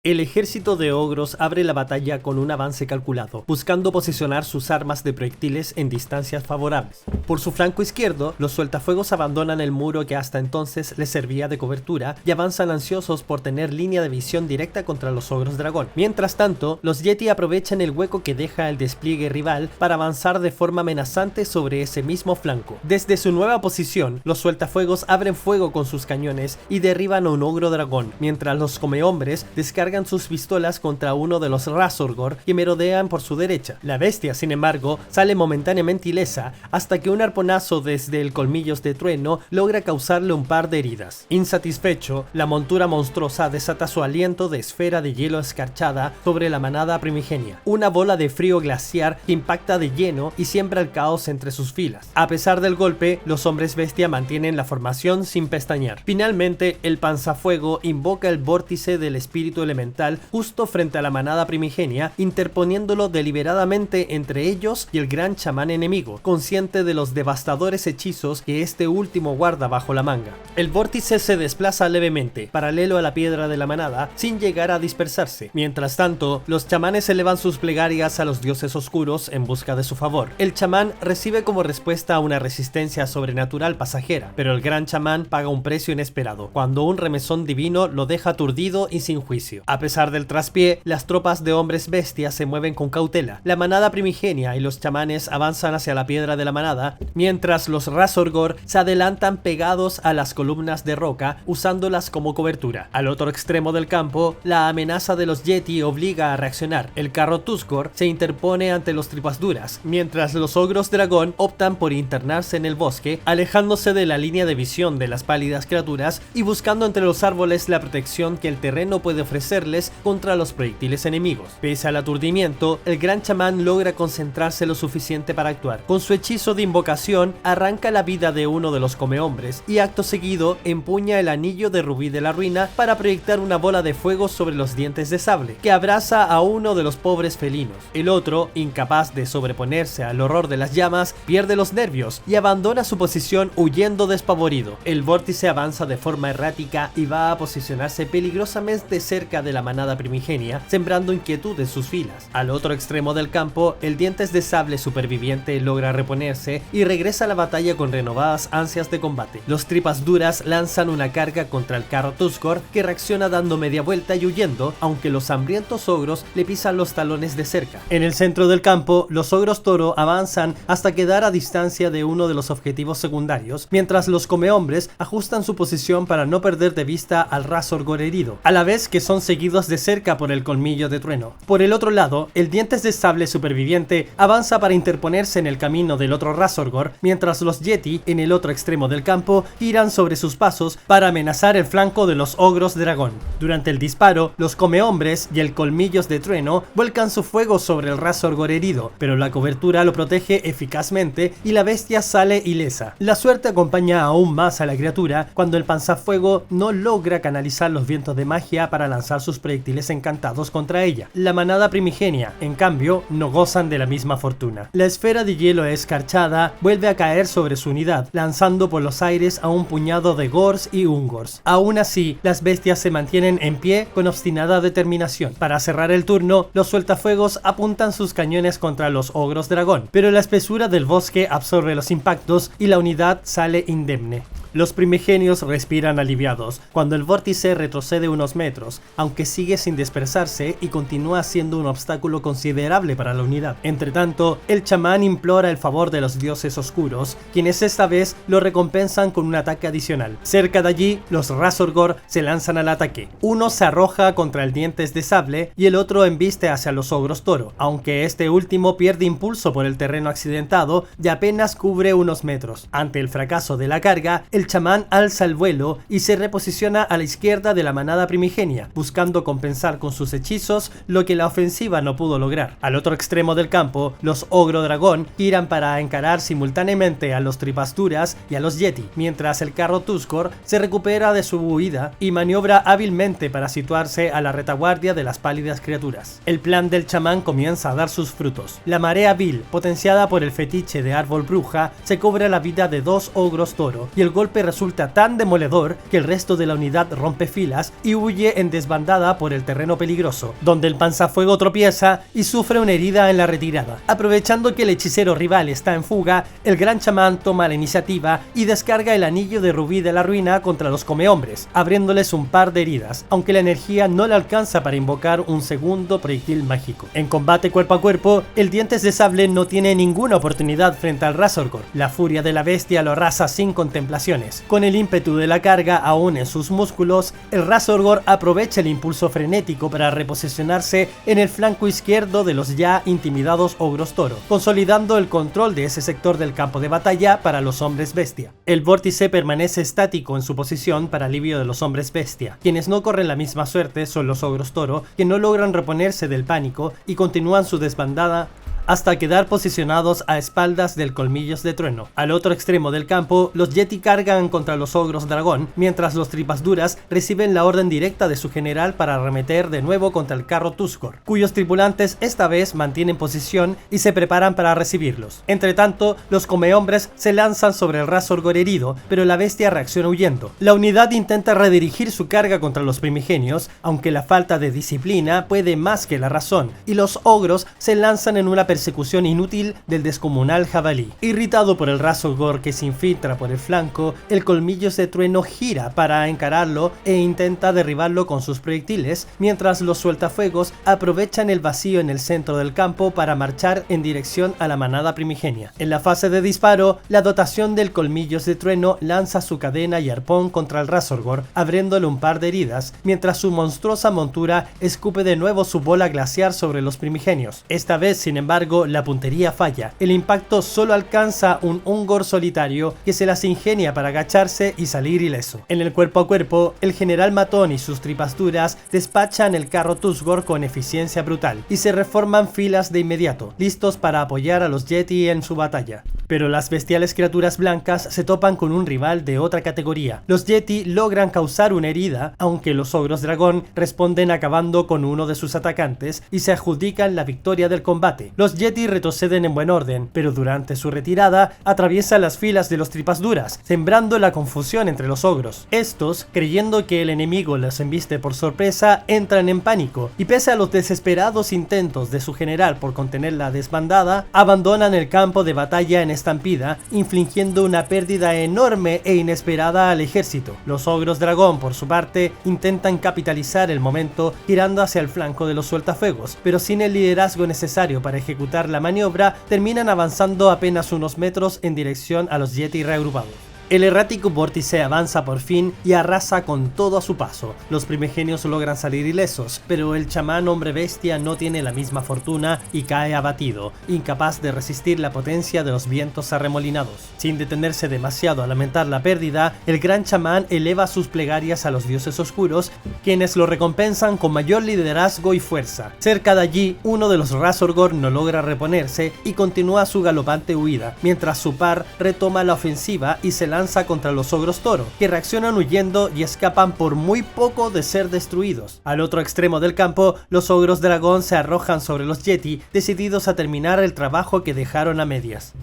El ejército de ogros abre la batalla con un avance calculado, buscando posicionar sus armas de proyectiles en distancias favorables. Por su flanco izquierdo, los sueltafuegos abandonan el muro que hasta entonces les servía de cobertura y avanzan ansiosos por tener línea de visión directa contra los ogros dragón. Mientras tanto, los Yeti aprovechan el hueco que deja el despliegue rival para avanzar de forma amenazante sobre ese mismo flanco. Desde su nueva posición, los sueltafuegos abren fuego con sus cañones y derriban a un ogro dragón, mientras los comehombres descargan sus pistolas contra uno de los Razorgor que merodean por su derecha. La bestia, sin embargo, sale momentáneamente ilesa hasta que un arponazo desde el colmillos de trueno logra causarle un par de heridas. Insatisfecho, la montura monstruosa desata su aliento de esfera de hielo escarchada sobre la manada primigenia, una bola de frío glaciar que impacta de lleno y siembra el caos entre sus filas. A pesar del golpe, los hombres bestia mantienen la formación sin pestañear. Finalmente, el panzafuego invoca el vórtice del espíritu elemental justo frente a la manada primigenia, interponiéndolo deliberadamente entre ellos y el gran chamán enemigo, consciente de los devastadores hechizos que este último guarda bajo la manga. El vórtice se desplaza levemente, paralelo a la piedra de la manada, sin llegar a dispersarse. Mientras tanto, los chamanes elevan sus plegarias a los dioses oscuros en busca de su favor. El chamán recibe como respuesta una resistencia sobrenatural pasajera, pero el gran chamán paga un precio inesperado, cuando un remesón divino lo deja aturdido y sin juicio. A pesar del traspié, las tropas de hombres bestias se mueven con cautela. La manada primigenia y los chamanes avanzan hacia la piedra de la manada, mientras los Razorgor se adelantan pegados a las columnas de roca, usándolas como cobertura. Al otro extremo del campo, la amenaza de los Yeti obliga a reaccionar. El carro Tusgor se interpone ante los tripas duras, mientras los ogros dragón optan por internarse en el bosque, alejándose de la línea de visión de las pálidas criaturas y buscando entre los árboles la protección que el terreno puede ofrecerles contra los proyectiles enemigos. Pese al aturdimiento, el gran chamán logra concentrarse lo suficiente para actuar. Con su hechizo de invocación, arranca la vida de uno de los comehombres y acto seguido empuña el anillo de rubí de la ruina para proyectar una bola de fuego sobre los dientes de sable, que abraza a uno de los pobres felinos. El otro, incapaz de sobreponerse al horror de las llamas, pierde los nervios y abandona su posición huyendo despavorido. El vórtice avanza de forma errática y va a posicionarse peligrosamente cerca de la manada primigenia, sembrando inquietud en sus filas. Al otro extremo del campo, el dientes de sable superviviente logra reponerse y regresa a la batalla con renovadas ansias de combate. Los tripas duras lanzan una carga contra el carro Tusgor, que reacciona dando media vuelta y huyendo, aunque los hambrientos ogros le pisan los talones de cerca. En el centro del campo, los ogros toro avanzan hasta quedar a distancia de uno de los objetivos secundarios, mientras los comehombres ajustan su posición para no perder de vista al Razorgor herido, a la vez que son seguidos de cerca por el colmillo de trueno. Por el otro lado, el dientes de sable superviviente avanza para interponerse en el camino del otro Razorgor, mientras los Yeti, en el otro extremo del campo, giran sobre sus pasos para amenazar el flanco de los ogros dragón. Durante el disparo, los comehombres y el colmillos de trueno vuelcan su fuego sobre el Razorgor herido, pero la cobertura lo protege eficazmente y la bestia sale ilesa. La suerte acompaña aún más a la criatura cuando el panzafuego no logra canalizar los vientos de magia para lanzar sus proyectiles encantados contra ella. La manada primigenia, en cambio, no gozan de la misma fortuna. La esfera de hielo escarchada vuelve a caer sobre su unidad, lanzando por los aires a un puñado de Gors y Ungors. Aún así, las bestias se mantienen en pie con obstinada determinación. Para cerrar el turno, los sueltafuegos apuntan sus cañones contra los ogros dragón, pero la espesura del bosque absorbe los impactos y la unidad sale indemne. Los primigenios respiran aliviados cuando el vórtice retrocede unos metros, aunque sigue sin dispersarse y continúa siendo un obstáculo considerable para la unidad. Entretanto, el chamán implora el favor de los dioses oscuros, quienes esta vez lo recompensan con un ataque adicional. Cerca de allí, los Razorgor se lanzan al ataque. Uno se arroja contra el dientes de sable y el otro embiste hacia los ogros toro, aunque este último pierde impulso por el terreno accidentado y apenas cubre unos metros. Ante el fracaso de la carga, el chamán alza el vuelo y se reposiciona a la izquierda de la manada primigenia, buscando compensar con sus hechizos lo que la ofensiva no pudo lograr. Al otro extremo del campo, los ogro dragón giran para encarar simultáneamente a los tripas duras y a los Yeti, mientras el carro Tusgor se recupera de su huida y maniobra hábilmente para situarse a la retaguardia de las pálidas criaturas. El plan del chamán comienza a dar sus frutos. La marea vil, potenciada por el fetiche de árbol bruja, se cobra la vida de dos ogros toro y el golpe golpe resulta tan demoledor que el resto de la unidad rompe filas y huye en desbandada por el terreno peligroso, donde el panzafuego tropieza y sufre una herida en la retirada. Aprovechando que el hechicero rival está en fuga, el gran chamán toma la iniciativa y descarga el anillo de rubí de la ruina contra los comehombres, abriéndoles un par de heridas, aunque la energía no le alcanza para invocar un segundo proyectil mágico. En combate cuerpo a cuerpo, el Dientes de Sable no tiene ninguna oportunidad frente al Razorgor. La furia de la bestia lo arrasa sin contemplaciones. Con el ímpetu de la carga aún en sus músculos, el Razorgor aprovecha el impulso frenético para reposicionarse en el flanco izquierdo de los ya intimidados ogros toro, consolidando el control de ese sector del campo de batalla para los hombres bestia. El vórtice permanece estático en su posición para alivio de los hombres bestia. Quienes no corren la misma suerte son los ogros toro, que no logran reponerse del pánico y continúan su desbandada hasta quedar posicionados a espaldas del Colmillos de Trueno. Al otro extremo del campo, los Yeti cargan contra los ogros dragón, mientras los Tripas Duras reciben la orden directa de su general para arremeter de nuevo contra el carro Tuskor, cuyos tripulantes esta vez mantienen posición y se preparan para recibirlos. Entre tanto, los comehombres se lanzan sobre el Razorgor herido, pero la bestia reacciona huyendo. La unidad intenta redirigir su carga contra los primigenios, aunque la falta de disciplina puede más que la razón, y los ogros se lanzan en una persecución inútil del descomunal jabalí. Irritado por el Razorgor que se infiltra por el flanco, el Colmillos de Trueno gira para encararlo e intenta derribarlo con sus proyectiles, mientras los sueltafuegos aprovechan el vacío en el centro del campo para marchar en dirección a la manada primigenia. En la fase de disparo, la dotación del Colmillos de Trueno lanza su cadena y arpón contra el Razorgor, abriéndole un par de heridas, mientras su monstruosa montura escupe de nuevo su bola glaciar sobre los primigenios. Esta vez, sin embargo, la puntería falla. El impacto solo alcanza un Ungor solitario que se las ingenia para agacharse y salir ileso. En el cuerpo a cuerpo, el general Matón y sus tripas duras despachan el carro Tuskor con eficiencia brutal y se reforman filas de inmediato, listos para apoyar a los Yeti en su batalla. Pero las bestiales criaturas blancas se topan con un rival de otra categoría. Los Yeti logran causar una herida, aunque los ogros dragón responden acabando con uno de sus atacantes y se adjudican la victoria del combate. Los Yeti retroceden en buen orden, pero durante su retirada atraviesa las filas de los tripas duras, sembrando la confusión entre los ogros. Estos, creyendo que el enemigo los embiste por sorpresa, entran en pánico y pese a los desesperados intentos de su general por contener la desbandada, abandonan el campo de batalla en estampida, infligiendo una pérdida enorme e inesperada al ejército. Los ogros dragón, por su parte, intentan capitalizar el momento girando hacia el flanco de los sueltafuegos, pero sin el liderazgo necesario para ejecutar la maniobra, terminan avanzando apenas unos metros en dirección a los Yeti reagrupados. El errático vórtice avanza por fin y arrasa con todo a su paso. Los primigenios logran salir ilesos, pero el chamán hombre bestia no tiene la misma fortuna y cae abatido, incapaz de resistir la potencia de los vientos arremolinados. Sin detenerse demasiado a lamentar la pérdida, el gran chamán eleva sus plegarias a los dioses oscuros, quienes lo recompensan con mayor liderazgo y fuerza. Cerca de allí, uno de los Razorgor no logra reponerse y continúa su galopante huida, mientras su par retoma la ofensiva y se lanza contra los ogros toro, que reaccionan huyendo y escapan por muy poco de ser destruidos. Al otro extremo del campo, los ogros dragón se arrojan sobre los Yeti, decididos a terminar el trabajo que dejaron a medias.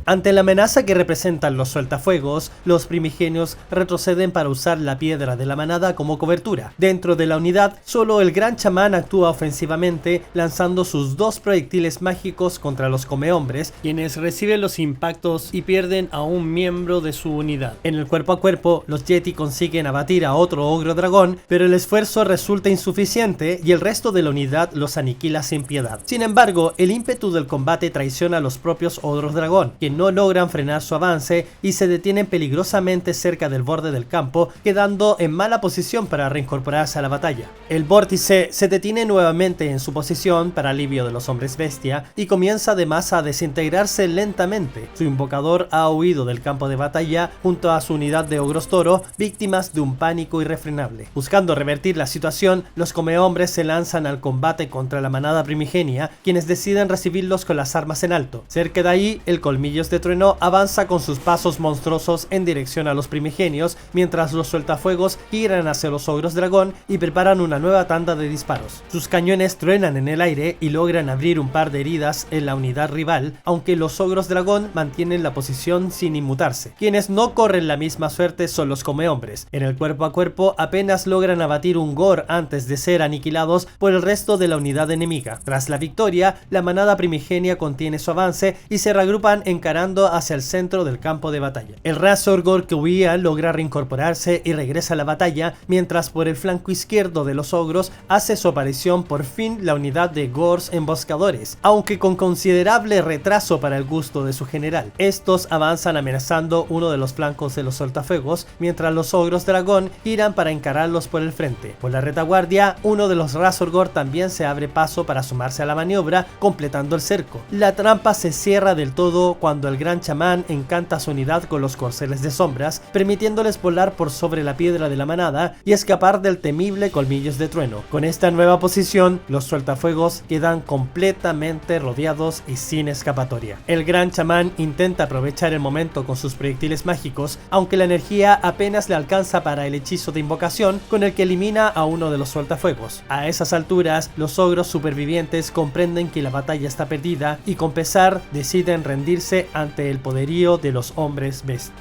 Ante la amenaza que representan los sueltafuegos, los primigenios retroceden para usar la piedra de la manada como cobertura. Dentro de la unidad, solo el gran chamán actúa ofensivamente, lanzando sus dos proyectiles mágicos contra los comehombres, quienes reciben los impactos y pierden a un miembro de su unidad. En el cuerpo a cuerpo, los Yeti consiguen abatir a otro ogro dragón, pero el esfuerzo resulta insuficiente y el resto de la unidad los aniquila sin piedad. Sin embargo, el ímpetu del combate traiciona a los propios ogros dragón, que no logran frenar su avance y se detienen peligrosamente cerca del borde del campo, quedando en mala posición para reincorporarse a la batalla. El vórtice se detiene nuevamente en su posición para alivio de los hombres bestia y comienza además a desintegrarse lentamente. Su invocador ha huido del campo de batalla junto a su unidad de ogros toro, víctimas de un pánico irrefrenable. Buscando revertir la situación, los comehombres se lanzan al combate contra la manada primigenia, quienes deciden recibirlos con las armas en alto. Cerca de ahí, el Colmillos millos de trueno avanza con sus pasos monstruosos en dirección a los primigenios, mientras los sueltafuegos giran hacia los ogros dragón y preparan una nueva tanda de disparos. Sus cañones truenan en el aire y logran abrir un par de heridas en la unidad rival, aunque los ogros dragón mantienen la posición sin inmutarse. Quienes no corren la misma suerte son los comehombres. En el cuerpo a cuerpo apenas logran abatir un Gore antes de ser aniquilados por el resto de la unidad enemiga. Tras la victoria, la manada primigenia contiene su avance y se reagrupan encarando hacia el centro del campo de batalla. El Razor Gore que huía logra reincorporarse y regresa a la batalla, mientras por el flanco izquierdo de los ogros hace su aparición por fin la unidad de Gores emboscadores, aunque con considerable retraso para el gusto de su general. Estos avanzan amenazando uno de los flancos de los soltafuegos, mientras los ogros dragón giran para encararlos por el frente. Por la retaguardia, uno de los Razor Gore también se abre paso para sumarse a la maniobra, completando el cerco. La trampa se cierra del todo cuando el gran chamán encanta su unidad con los corceles de sombras, permitiéndoles volar por sobre la piedra de la manada y escapar del temible colmillos de trueno. Con esta nueva posición, los sueltafuegos quedan completamente rodeados y sin escapatoria. El gran chamán intenta aprovechar el momento con sus proyectiles mágicos, aunque la energía apenas le alcanza para el hechizo de invocación con el que elimina a uno de los sueltafuegos. A esas alturas, los ogros supervivientes comprenden que la batalla está perdida y con pesar deciden rendirse ante el poderío de los hombres bestia.